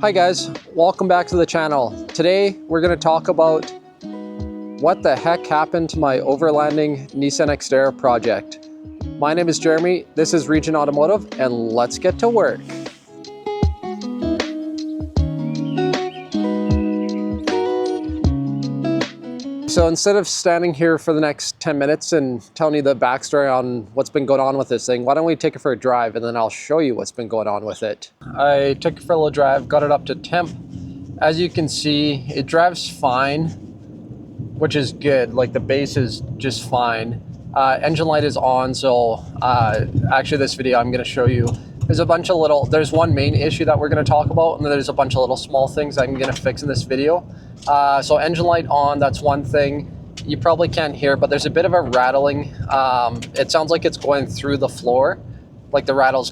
Hi guys, welcome back to the channel. Today we're going to talk about what the heck happened to my overlanding Nissan Xterra project. My name is Jeremy, this is Region Automotive, and let's get to work. So instead of standing here for the next 10 minutes and telling you the backstory on what's been going on with this thing, why don't we take it for a drive and then I'll show you what's been going on with it. I took it for a little drive, got it up to temp. As you can see, it drives fine, which is good. Like the base is just fine. Engine light is on, so actually this video I'm going to show you, there's one main issue that we're going to talk about, and then there's a bunch of little small things I'm going to fix in this video. So engine light on, that's one thing. You probably can't hear, but there's a bit of a rattling. It sounds like it's going through the floor, like the rattle's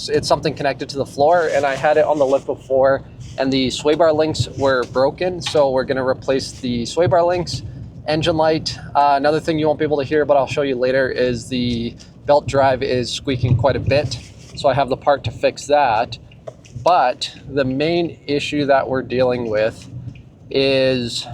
it's something connected to the floor, and I had it on the lift before, and the sway bar links were broken, so we're going to replace the sway bar links. Engine light, another thing you won't be able to hear, but I'll show you later, is the belt drive is squeaking quite a bit, so I have the part to fix that. But the main issue that we're dealing with is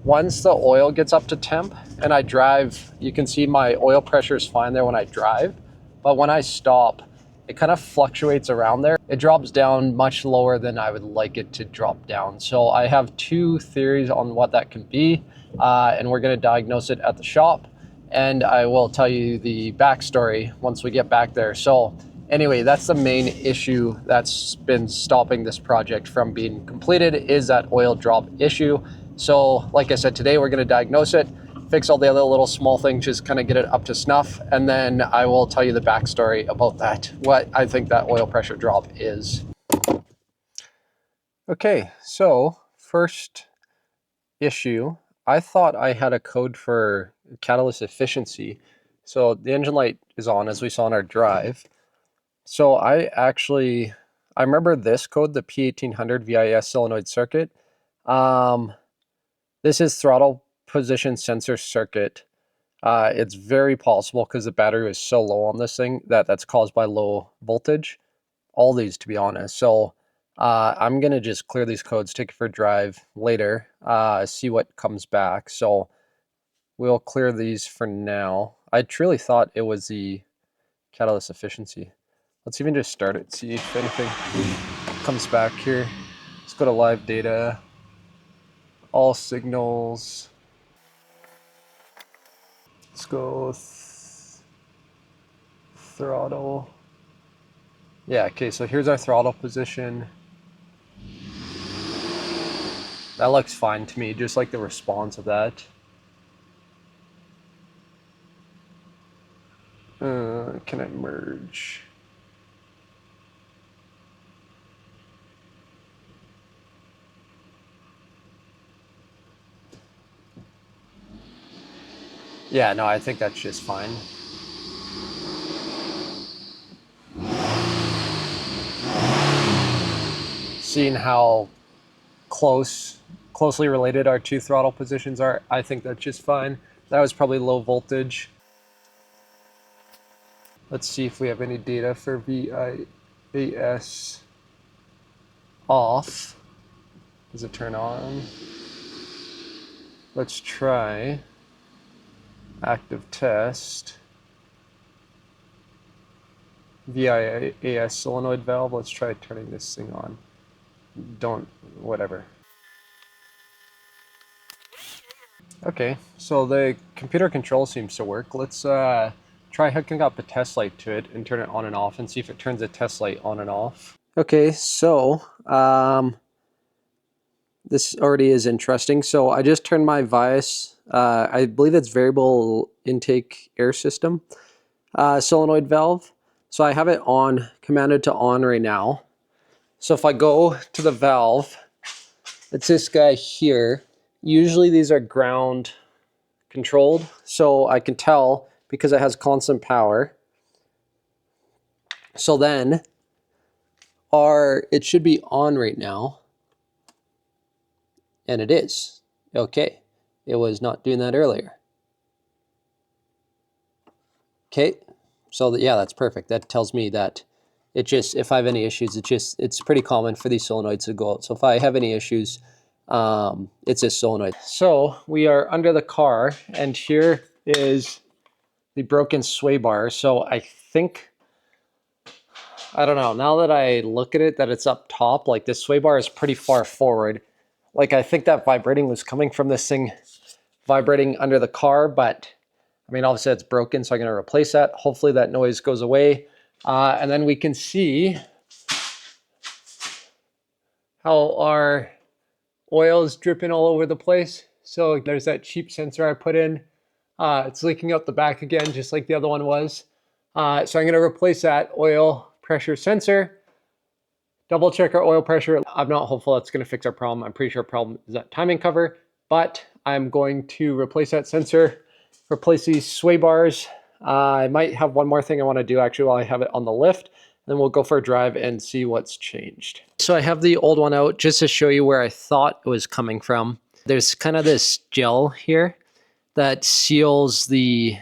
once the oil gets up to temp and I drive, you can see my oil pressure is fine there when I drive, but when I stop, it kind of fluctuates around there. It drops down much lower than I would like it to drop down. So I have two theories on what that can be, and we're going to diagnose it at the shop, and I will tell you the backstory once we get back there. So anyway, that's the main issue that's been stopping this project from being completed, is that oil drop issue. So like I said, today we're going to diagnose it, fix all the other little small things, just kind of get it up to snuff, and then I will tell you the backstory about that, what I think that oil pressure drop is. Okay, so first issue, I thought I had a code for catalyst efficiency. So the engine light is on, as we saw in our drive. So I remember this code, the P1800 VIS solenoid circuit. This is throttle position sensor circuit. It's very possible, because the battery was so low on this thing, that's caused by low voltage. All these, to be honest. So I'm going to just clear these codes, take it for a drive later, see what comes back. So we'll clear these for now. I truly thought it was the catalyst efficiency. Let's even just start it, see if anything comes back here. Let's go to live data, all signals. Let's go throttle. Yeah, okay, so here's our throttle position. That looks fine to me, just like the response of that. Can I merge? Yeah, no, I think that's just fine. Seeing how closely related our two throttle positions are, I think that's just fine. That was probably low voltage. Let's see if we have any data for VIAS off. Does it turn on? Let's try active test. VIAS solenoid valve. Let's try turning this thing on. Whatever. Okay, so the computer control seems to work. Let's try hooking up a test light to it and turn it on and off and see if it turns the test light on and off. Okay, so this already is interesting. So I just turned my VIAS, I believe it's variable intake air system, solenoid valve. So I have it on, commanded to on right now. So if I go to the valve, it's this guy here. Usually these are ground controlled, so I can tell because it has constant power. So then it should be on right now, and it is. Okay, it was not doing that earlier. Okay, so yeah, that's perfect. That tells me that it just, if I have any issues, it's pretty common for these solenoids to go out. So if I have any issues, it's a solenoid. So we are under the car, and here is the broken sway bar. So I think, I don't know, now that I look at it, that it's up top, like this sway bar is pretty far forward. Like I think that vibrating was coming from this thing vibrating under the car, but I mean, obviously it's broken, so I'm gonna replace that. Hopefully that noise goes away. And then we can see how our oil is dripping all over the place. So there's that cheap sensor I put in. It's leaking out the back again, just like the other one was. So I'm gonna replace that oil pressure sensor, double check our oil pressure. I'm not hopeful that's gonna fix our problem. I'm pretty sure our problem is that timing cover, but I'm going to replace that sensor, replace these sway bars. I might have one more thing I wanna do actually while I have it on the lift. Then we'll go for a drive and see what's changed. So I have the old one out just to show you where I thought it was coming from. There's kind of this gel here that seals the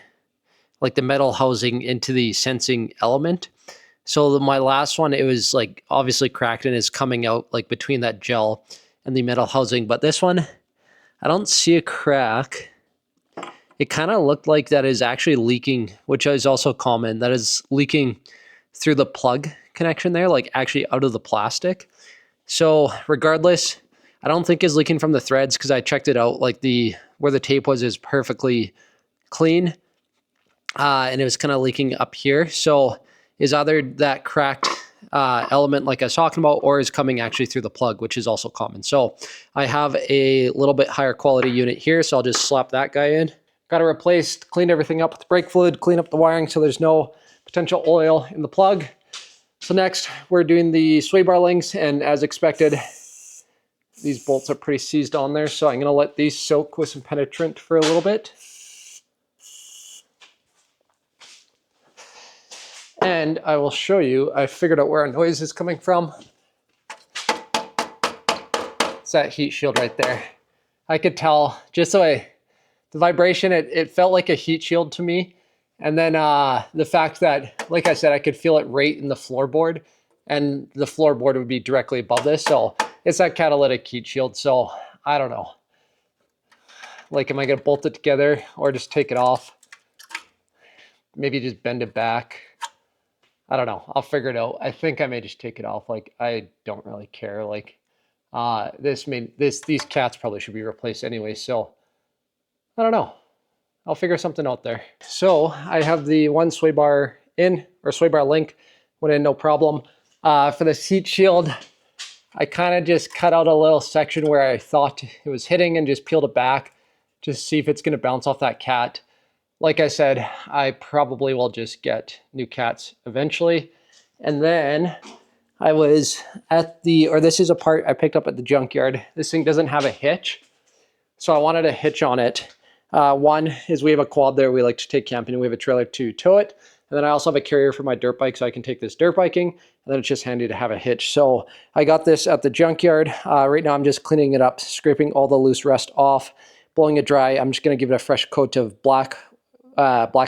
metal housing into the sensing element. So my last one, it was like obviously cracked and is coming out like between that gel and the metal housing. But this one, I don't see a crack. It kind of looked like that is actually leaking, which is also common. That is leaking through the plug connection there, like actually out of the plastic. So regardless, I don't think it's leaking from the threads because I checked it out. Like where the tape was is perfectly clean. And it was kind of leaking up here. So is either that cracked element like I was talking about, or is coming actually through the plug, which is also common. So I have a little bit higher quality unit here. So I'll just slap that guy in. Got it replaced, cleaned everything up with brake fluid, clean up the wiring so there's no potential oil in the plug. So next we're doing the sway bar links, and as expected, these bolts are pretty seized on there. So I'm gonna let these soak with some penetrant for a little bit. And I will show you, I figured out where our noise is coming from. It's that heat shield right there. I could tell just the vibration, it felt like a heat shield to me. And then the fact that, like I said, I could feel it right in the floorboard, and the floorboard would be directly above this. So it's that catalytic heat shield. So I don't know. Like, am I gonna bolt it together or just take it off? Maybe just bend it back. I don't know. I'll figure it out. I think I may just take it off. Like, I don't really care. Like, these cats probably should be replaced anyway. So I don't know. I'll figure something out there. So I have the one sway bar in, or sway bar link, went in no problem. For the heat shield, I kind of just cut out a little section where I thought it was hitting and just peeled it back to see if it's going to bounce off that cat. Like I said, I probably will just get new cats eventually. And then I was at this is a part I picked up at the junkyard. This thing doesn't have a hitch, so I wanted a hitch on it. One is we have a quad there we like to take camping, and we have a trailer to tow it. And then I also have a carrier for my dirt bike, so I can take this dirt biking. And then it's just handy to have a hitch. So I got this at the junkyard. Right now I'm just cleaning it up, scraping all the loose rust off, blowing it dry. I'm just gonna give it a fresh coat of black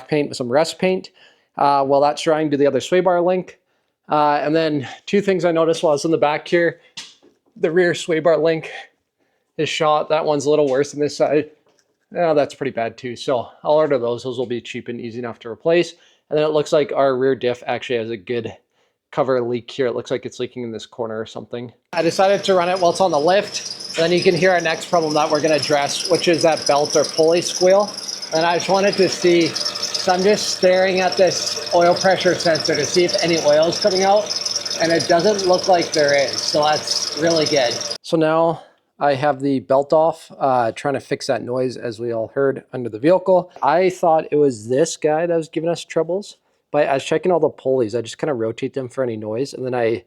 paint with some rust paint. While that's drying, do the other sway bar link. And then two things I noticed while I was in the back here. The rear sway bar link is shot. That one's a little worse than this side. That's pretty bad too. So I'll order those. Those will be cheap and easy enough to replace. And then it looks like our rear diff actually has a good cover leak here. It looks like it's leaking in this corner or something. I decided to run it while it's on the lift. And then you can hear our next problem that we're gonna address, which is that belt or pulley squeal. And I just wanted to see, so I'm just staring at this oil pressure sensor to see if any oil is coming out, and it doesn't look like there is, so that's really good. So now I have the belt off, trying to fix that noise as we all heard under the vehicle. I thought it was this guy that was giving us troubles, but I was checking all the pulleys. I just kind of rotate them for any noise, and then I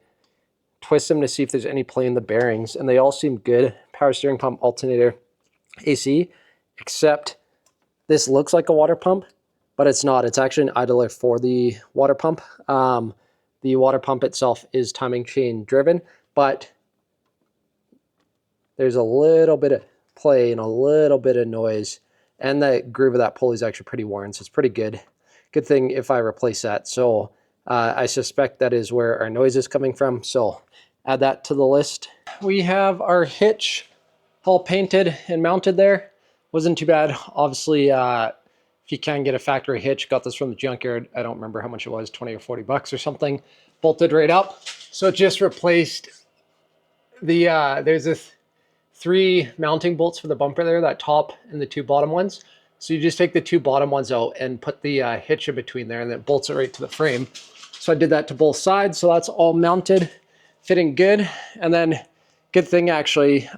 twist them to see if there's any play in the bearings, and they all seem good. Power steering pump, alternator, AC, except this looks like a water pump, but it's not. It's actually an idler for the water pump. The water pump itself is timing chain driven, but there's a little bit of play and a little bit of noise, and the groove of that pulley is actually pretty worn, so it's pretty good. Good thing if I replace that. So I suspect that is where our noise is coming from, so add that to the list. We have our hitch all painted and mounted there. Wasn't too bad. Obviously, if you can get a factory hitch, got this from the junkyard. I don't remember how much it was, 20 or 40 bucks or something. Bolted right up. So it just replaced the, there's this 3 mounting bolts for the bumper there, that top and the 2 bottom ones. So you just take the 2 bottom ones out and put the hitch in between there, and then it bolts it right to the frame. So I did that to both sides. So that's all mounted, fitting good. And then good thing actually,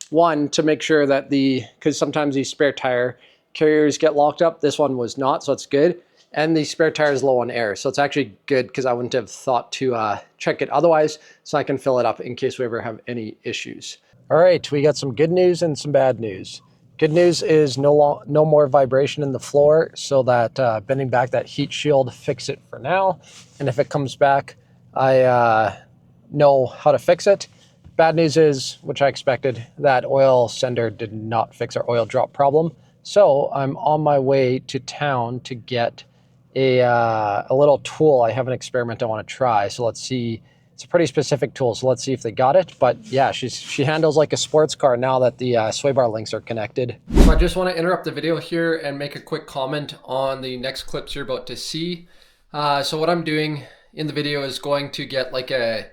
one, to make sure that because sometimes these spare tire carriers get locked up. This one was not, so it's good. And the spare tire is low on air. So it's actually good because I wouldn't have thought to check it otherwise. So I can fill it up in case we ever have any issues. All right, we got some good news and some bad news. Good news is no more vibration in the floor, so that bending back that heat shield fix it for now. And if it comes back, I know how to fix it. Bad news is, which I expected, that oil sender did not fix our oil drop problem. So I'm on my way to town to get a little tool. I have an experiment I want to try. So let's see. It's a pretty specific tool, so let's see if they got it. But yeah, she handles like a sports car now that the sway bar links are connected. So I just want to interrupt the video here and make a quick comment on the next clips you're about to see. So what I'm doing in the video is going to get like a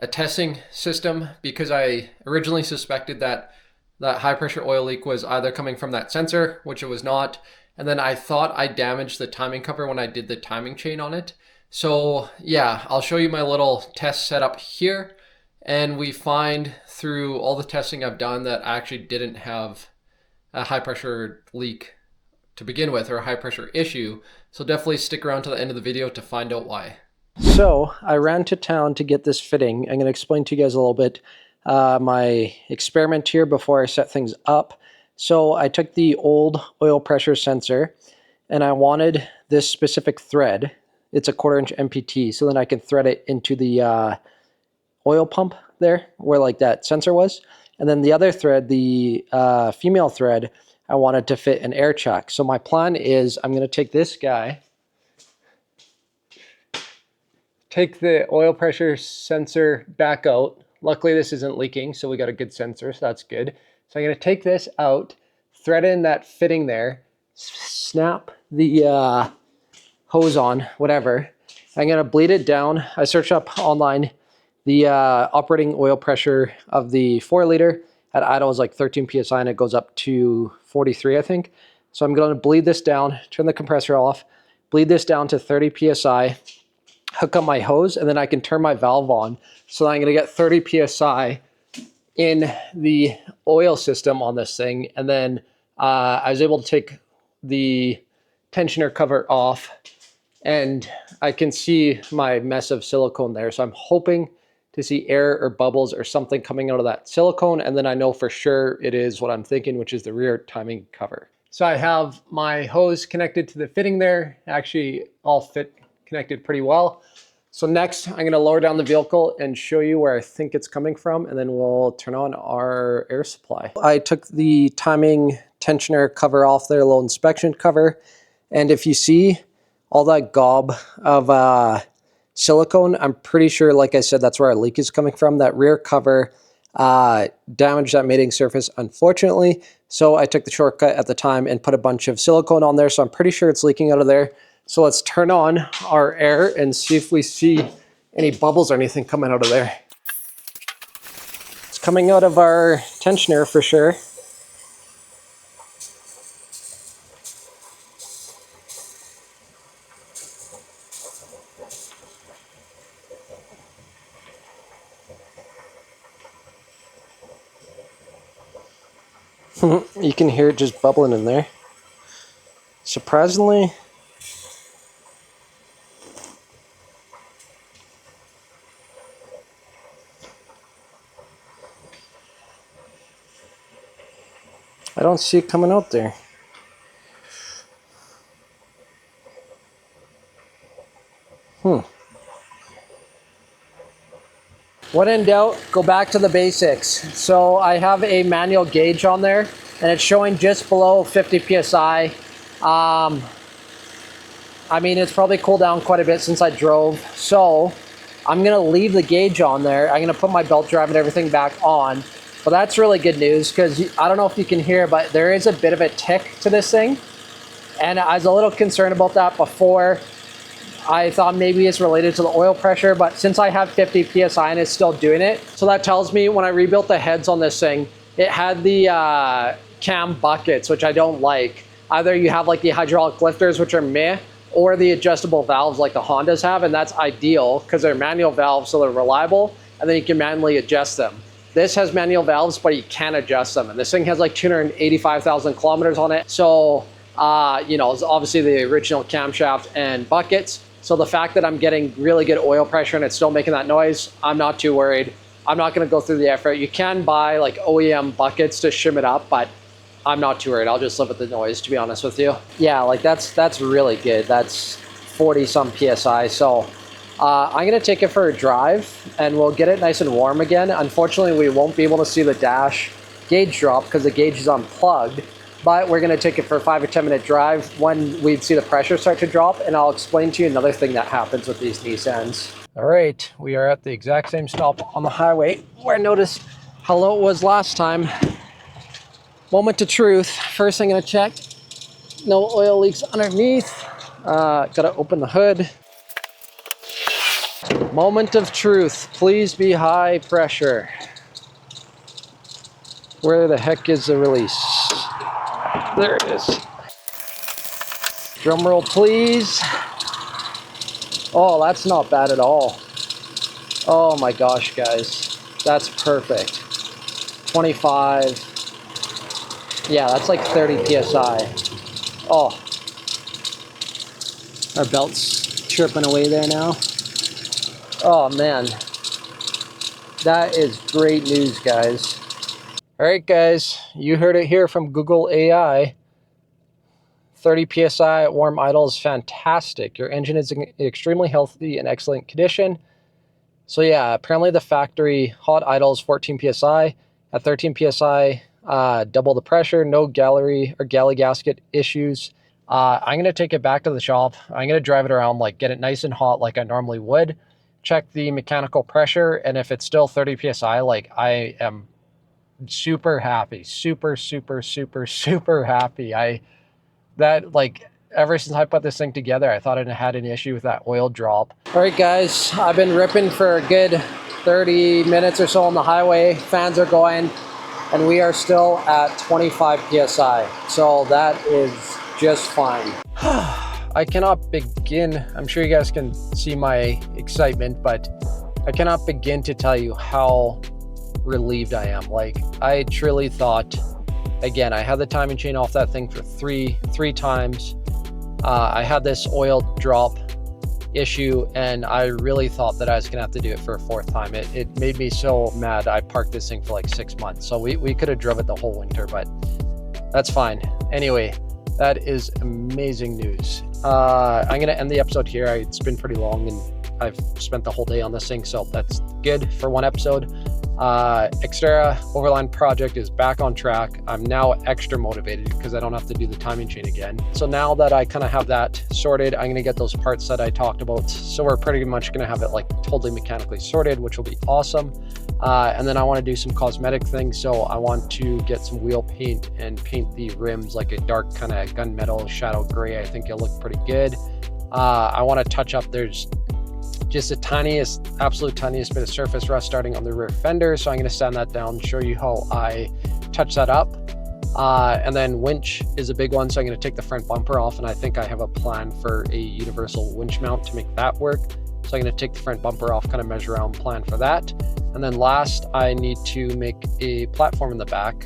testing system, because I originally suspected that that high pressure oil leak was either coming from that sensor, which it was not. And then I thought I damaged the timing cover when I did the timing chain on it. So yeah, I'll show you my little test setup here. And we find through all the testing I've done that I actually didn't have a high pressure leak to begin with, or a high pressure issue. So definitely stick around to the end of the video to find out why. So I ran to town to get this fitting. I'm going to explain to you guys a little bit my experiment here before I set things up. So I took the old oil pressure sensor and I wanted this specific thread. It's a 1/4 inch MPT, so then I can thread it into the oil pump there where like that sensor was. And then the other thread, the female thread, I wanted to fit an air chuck. So my plan is I'm going to take this guy, take the oil pressure sensor back out. Luckily this isn't leaking, so we got a good sensor, so that's good. So I'm going to take this out, thread in that fitting there, snap the hose on, whatever. I'm going to bleed it down. I searched up online the operating oil pressure of the 4 liter at idle is like 13 psi, and it goes up to 43, I think. So I'm going to bleed this down, turn the compressor off, bleed this down to 30 psi, hook up my hose, and then I can turn my valve on. So I'm going to get 30 psi in the oil system on this thing. And then I was able to take the tensioner cover off, and I can see my mess of silicone there. So I'm hoping to see air or bubbles or something coming out of that silicone. And then I know for sure it is what I'm thinking, which is the rear timing cover. So I have my hose connected to the fitting there. Actually all fit connected pretty well. So next I'm going to lower down the vehicle and show you where I think it's coming from, and then we'll turn on our air supply. I took the timing tensioner cover off there, little inspection cover. And if you see all that gob of silicone, I'm pretty sure, like I said, that's where our leak is coming from. That rear cover damaged that mating surface, unfortunately. So I took the shortcut at the time and put a bunch of silicone on there. So I'm pretty sure it's leaking out of there. So let's turn on our air and see if we see any bubbles or anything coming out of there. It's coming out of our tensioner for sure. You can hear it just bubbling in there. Surprisingly, I don't see it coming out there. When in doubt, go back to the basics. So I have a manual gauge on there, and it's showing just below 50 psi. I mean, it's probably cooled down quite a bit since I drove. So I'm gonna leave the gauge on there. I'm gonna put my belt drive and everything back on. But that's really good news, because I don't know if you can hear, but there is a bit of a tick to this thing. And I was a little concerned about that before. I thought maybe it's related to the oil pressure, but since I have 50 PSI and it's still doing it, so that tells me when I rebuilt the heads on this thing, it had the cam buckets, which I don't like. Either you have like the hydraulic lifters, which are meh, or the adjustable valves like the Hondas have, and that's ideal because they're manual valves, so they're reliable, and then you can manually adjust them. This has manual valves, but you can't adjust them, and this thing has like 285,000 kilometers on it. So, you know, it's obviously the original camshaft and buckets. So the fact that I'm getting really good oil pressure and it's still making that noise, I'm not too worried. I'm not gonna go through the effort. You can buy like OEM buckets to shim it up, but I'm not too worried. I'll just live with the noise, to be honest with you. Yeah, like that's really good. That's 40 some PSI. So I'm gonna take it for a drive and we'll get it nice and warm again. Unfortunately, we won't be able to see the dash gauge drop because the gauge is unplugged. But we're gonna take it for a 5 or 10 minute drive when we'd see the pressure start to drop, and I'll explain to you another thing that happens with these Nissans. All right, we are at the exact same stop on the highway where I noticed how low it was last time. Moment of truth. First thing I'm gonna check, no oil leaks underneath. Gotta open the hood. Moment of truth, please be high pressure. Where the heck is the release? There it is. Drum roll, please. Oh, that's not bad at all. Oh my gosh, guys. That's perfect. 25. Yeah, that's like 30 PSI. Oh. Our belt's chirping away there now. Oh man. That is great news, guys. All right, guys, you heard it here from Google AI. 30 PSI at warm idle is fantastic. Your engine is in extremely healthy and excellent condition. So yeah, apparently the factory hot idle is 14 PSI. At 13 PSI, double the pressure, no gallery or galley gasket issues. I'm gonna take it back to the shop. I'm gonna drive it around, like get it nice and hot like I normally would. Check the mechanical pressure, and if it's still 30 PSI, like I am super happy, super happy. Like ever since I put this thing together, I thought I had an issue with that oil drop. All right, guys, I've been ripping for a good 30 minutes or so on the highway. Fans are going, and we are still at 25 PSI. So that is just fine. I cannot begin. I'm sure you guys can see my excitement, but I cannot begin to tell you how relieved I am. Like, I truly thought, again, I had the timing chain off that thing for three times. I had this oil drop issue, and I really thought that I was gonna have to do it for a fourth time. It made me so mad. I parked this thing for like 6 months, so we could have drove it the whole winter, but that's fine. Anyway, that is amazing news. I'm gonna end the episode here. It's been pretty long and I've spent the whole day on this thing, so that's good for one episode. Xterra Overland project is back on track. I'm now extra motivated because I don't have to do the timing chain again. So now that I kind of have that sorted, I'm gonna get those parts that I talked about. So we're pretty much gonna have it like totally mechanically sorted, which will be awesome. And then I want to do some cosmetic things. So I want to get some wheel paint and paint the rims like a dark kind of gunmetal shadow gray. I think it'll look pretty good. I want to touch up, there's just the tiniest, absolute tiniest bit of surface rust starting on the rear fender. So I'm going to sand that down, show you how I touch that up. And then winch is a big one. So I'm going to take the front bumper off, and I think I have a plan for a universal winch mount to make that work. So I'm going to take the front bumper off, kind of measure around, plan for that. And then last, I need to make a platform in the back.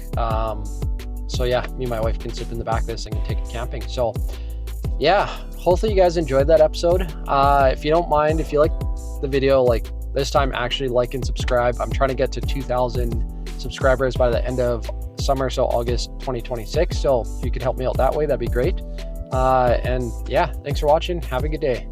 So yeah, me and my wife can sit in the back of this thing and take it camping. So yeah, hopefully you guys enjoyed that episode. If you don't mind, if you like the video, like this time, actually like and subscribe. I'm trying to get to 2,000 subscribers by the end of summer, so August 2026. So if you could help me out that way, that'd be great. And yeah, thanks for watching. Have a good day.